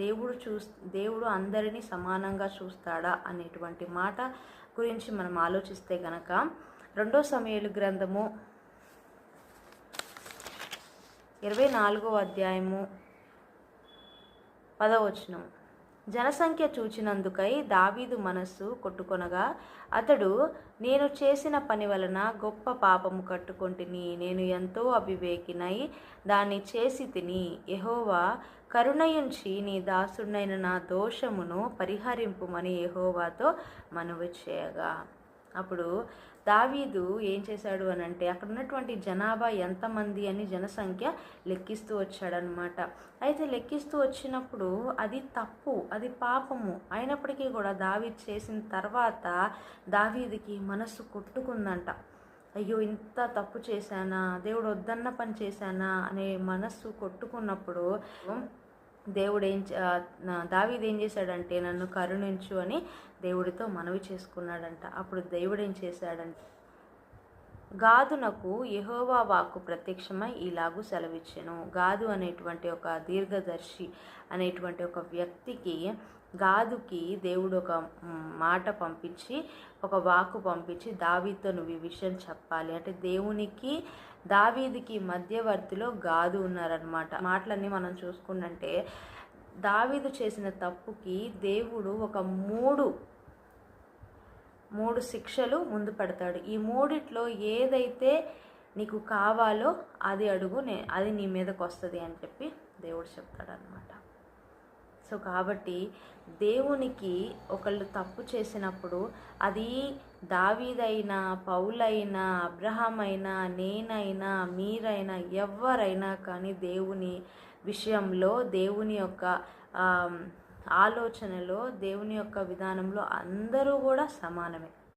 దేవుడు అందరినీ సమానంగా చూస్తాడా అనేటువంటి మాట గురించి మనం ఆలోచిస్తే గనక 2 సమూయేలు గ్రంథము 24వ అధ్యాయము 10వ వచనం. జనసంఖ్య చూచినందుకై దావీదు మనస్సు కొట్టుకొనగా అతడు, నేను చేసిన పని వలన గొప్ప పాపము కట్టుకొంటిని, నేను ఎంతో అవివేకినై దాన్ని చేసి తిని, యెహోవా కరుణయుంచి నీ దాసుడైన నా దోషమును పరిహరింపుమని యెహోవాతో మనవి చేయగా. అప్పుడు దావీదు ఏం చేశాడు అని అంటే, అక్కడ ఉన్నటువంటి జనాభా ఎంతమంది అని జనసంఖ్య లెక్కిస్తూ వచ్చాడనమాట. అయితే లెక్కిస్తూ వచ్చినప్పుడు అది తప్పు, అది పాపము అయినప్పటికీ కూడా దావీదు చేసిన తర్వాత దావీదుకి మనస్సు కొట్టుకుందంట. అయ్యో, ఇంత తప్పు చేశానా, దేవుడు వద్దన్న పని చేశానా అనే మనస్సు కొట్టుకున్నప్పుడు దావీదు ఏం చేశాడంటే, నన్ను కరుణించు అని దేవుడితో మనవి చేసుకున్నాడంట. అప్పుడు దేవుడు ఏం చేశాడంటే, గాదునకు యెహోవా వాక్కు ప్రత్యక్షమై ఇలాగూ సెలవిచ్చెను. గాదు అనేటువంటి ఒక దీర్ఘదర్శి అనేటువంటి ఒక వ్యక్తికి, గాదుకి దేవుడు ఒక మాట పంపించి, ఒక వాక్కు పంపించి, దావీదుతో నువ్వు ఈ విషయం చెప్పాలి అంటే, దేవునికి దావీదుకి మధ్యవర్తిలో గాదు ఉన్నారనమాట. మాటలన్నీ మనం చూసుకుంటే దావీదు చేసిన తప్పుకి దేవుడు ఒక మూడు శిక్షలు ముందు పెడతాడు. ఈ మూడిట్లో ఏదైతే నీకు కావాలో అది అడుగు, అది నీ మీదకి వస్తుంది అని చెప్పి దేవుడు చెప్తాడనమాట. సో కాబట్టి దేవునికి ఒకళ్ళు తప్పు చేసినప్పుడు, అది దావీదైనా, పౌలైనా, అబ్రహాం అయినా, నేనైనా, మీరైనా, ఎవరైనా కానీ దేవుని విషయంలో, దేవుని యొక్క ఆలోచనలో, దేవుని యొక్క విధానంలో అందరూ కూడా సమానమే.